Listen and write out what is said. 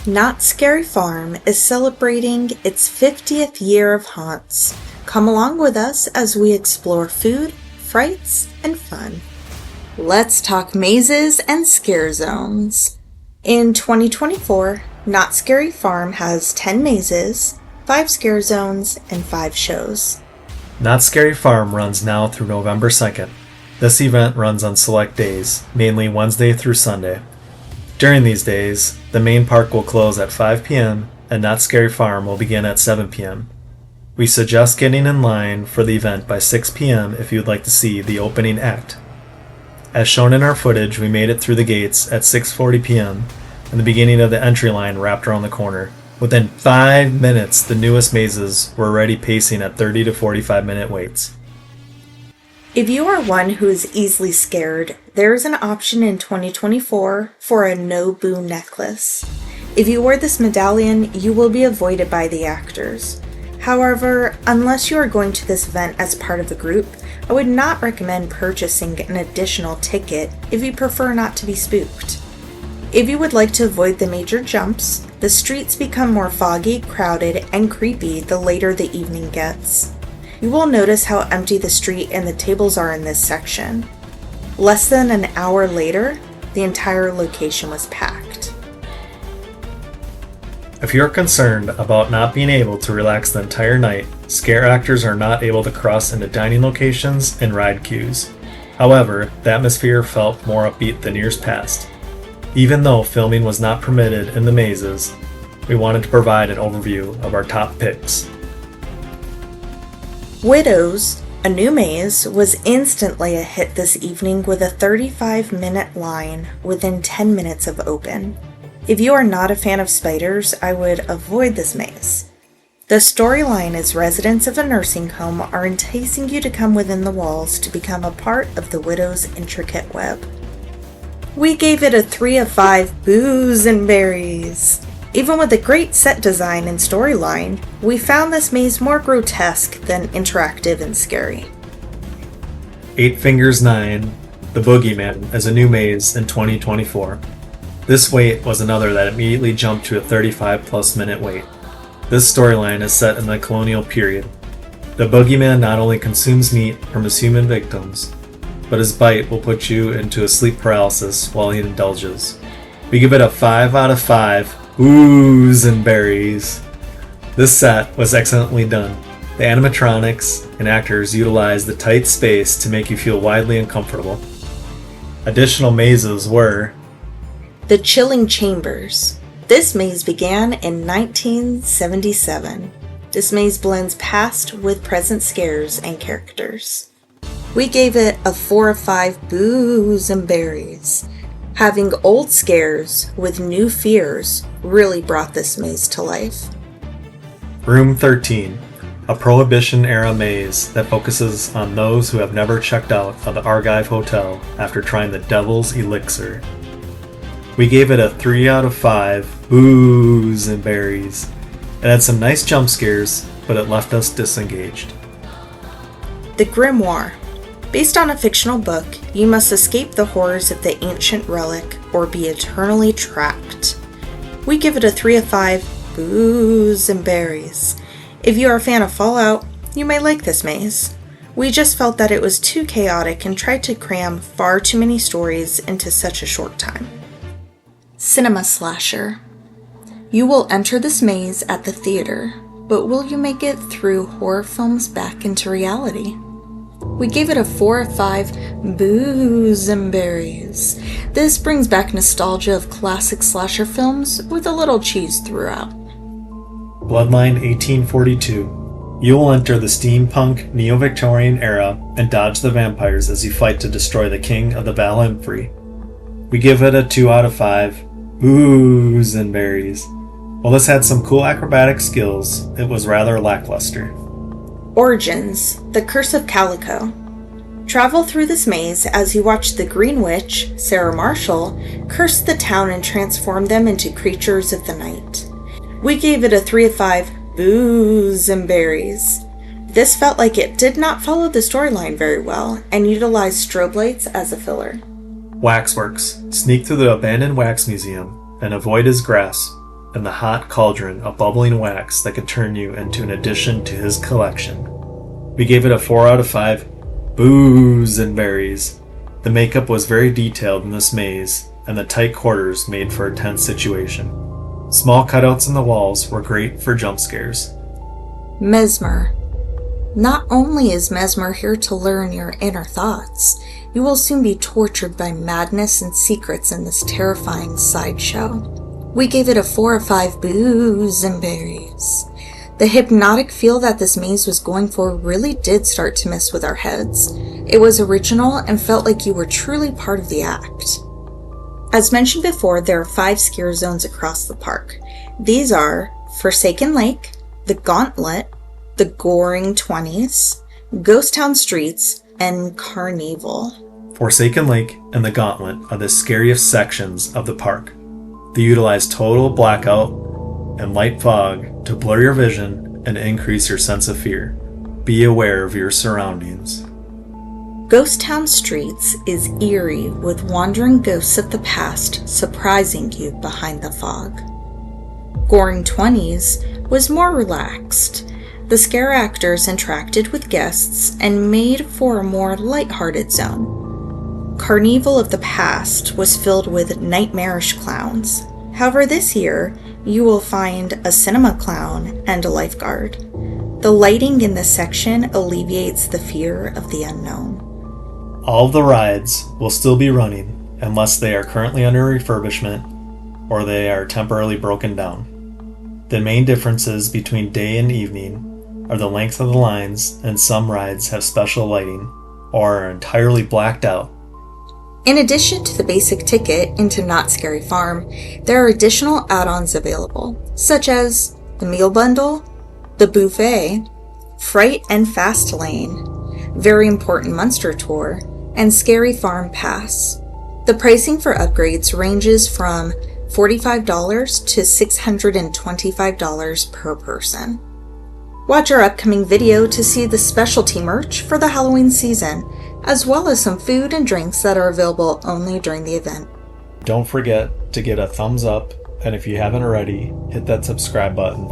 Knott Scary Farm is celebrating its 50th year of haunts. Come along with us as we explore food, frights, and fun. Let's talk mazes and scare zones. In 2024, Knott Scary Farm has 10 mazes, 5 scare zones, and 5 shows. Knott Scary Farm runs now through November 2nd. This event runs on select days, mainly Wednesday through Sunday. During these days, the main park will close at 5 p.m. and Knott Scary Farm will begin at 7 p.m. We suggest getting in line for the event by 6 p.m. if you'd like to see the opening act. As shown in our footage, we made it through the gates at 6:40 p.m. and the beginning of the entry line wrapped around the corner. Within 5 minutes, the newest mazes were already pacing at 30 to 45-minute waits. If you are one who is easily scared, there is an option in 2024 for a no-boo necklace. If you wear this medallion, you will be avoided by the actors. However, unless you are going to this event as part of a group, I would not recommend purchasing an additional ticket if you prefer not to be spooked. If you would like to avoid the major jumps, the streets become more foggy, crowded, and creepy the later the evening gets. You will notice how empty the street and the tables are in this section. Less than an hour later, the entire location was packed. If you're concerned about not being able to relax the entire night, scare actors are not able to cross into dining locations and ride queues. However, the atmosphere felt more upbeat than years past. Even though filming was not permitted in the mazes, we wanted to provide an overview of our top picks. Widows, a new maze, was instantly a hit this evening with a 35-minute line within 10 minutes of open. If you are not a fan of spiders, I would avoid this maze. The storyline is residents of a nursing home are enticing you to come within the walls to become a part of the widow's intricate web. We gave it a 3 of 5 boos and berries. Even with a great set design and storyline, we found this maze more grotesque than interactive and scary. 8 Fingers 9, The Boogeyman is a new maze in 2024. This wait was another that immediately jumped to a 35+ minute wait. This storyline is set in the colonial period. The Boogeyman not only consumes meat from his human victims, but his bite will put you into a sleep paralysis while he indulges. We give it a 5 out of 5 boos and berries. This set was excellently done. The animatronics and actors utilized the tight space to make you feel widely uncomfortable. Additional mazes were The Chilling Chambers. This maze began in 1977. This maze blends past with present scares and characters. We gave it a 4 of 5 boos and berries. Having old scares with new fears really brought this maze to life. Room 13, a Prohibition-era maze that focuses on those who have never checked out of the Argive Hotel after trying the Devil's Elixir. We gave it a 3 out of 5 boos and berries. It had some nice jump scares, but it left us disengaged. The Grimoire. Based on a fictional book, you must escape the horrors of the ancient relic or be eternally trapped. We give it a 3 of 5 boos and berries. If you are a fan of Fallout, you may like this maze. We just felt that it was too chaotic and tried to cram far too many stories into such a short time. Cinema Slasher. You will enter this maze at the theater, but will you make it through horror films back into reality? We gave it a 4 of 5 boos and berries. This brings back nostalgia of classic slasher films with a little cheese throughout. Bloodline 1842. You will enter the steampunk neo-Victorian era and dodge the vampires as you fight to destroy the king of the Valimfree. We give it a 2 out of 5 boos and berries. While this had some cool acrobatic skills, it was rather lackluster. Origins, The Curse of Calico. Travel through this maze as you watch the Green Witch, Sarah Marshall, curse the town and transform them into creatures of the night. We gave it a 3 of 5 boos and berries. This felt like it did not follow the storyline very well and utilized strobe lights as a filler. Waxworks. Sneak through the abandoned wax museum and avoid his grasp and the hot cauldron of bubbling wax that could turn you into an addition to his collection. We gave it a 4 out of 5 booze and berries. The makeup was very detailed in this maze, and the tight quarters made for a tense situation. Small cutouts in the walls were great for jump scares. Mesmer. Not only is Mesmer here to learn your inner thoughts, you will soon be tortured by madness and secrets in this terrifying sideshow. We gave it a 4 of 5 booze and berries. The hypnotic feel that this maze was going for really did start to mess with our heads. It was original and felt like you were truly part of the act. As mentioned before, there are 5 scare zones across the park. These are Forsaken Lake, the Gauntlet, the Goring 20s, Ghost Town Streets, and Carnival. Forsaken Lake and the Gauntlet are the scariest sections of the park. They utilize total blackout and light fog to blur your vision and increase your sense of fear. Be aware of your surroundings. Ghost Town Streets is eerie with wandering ghosts of the past surprising you behind the fog. Goring 20s was more relaxed. The scare actors interacted with guests and made for a more lighthearted zone. Carnival of the Past was filled with nightmarish clowns. However, this year, you will find a cinema clown and a lifeguard. The lighting in this section alleviates the fear of the unknown. All of the rides will still be running unless they are currently under refurbishment or they are temporarily broken down. The main differences between day and evening are the length of the lines, and some rides have special lighting or are entirely blacked out. In addition to the basic ticket into Knott Scary Farm, there are additional add-ons available, such as the meal bundle, the buffet, Fright and Fast Lane, Very Important Monster Tour, and Scary Farm Pass. The pricing for upgrades ranges from $45 to $625 per person. Watch our upcoming video to see the specialty merch for the Halloween season, as well as some food and drinks that are available only during the event. Don't forget to give it a thumbs up, and if you haven't already, hit that subscribe button.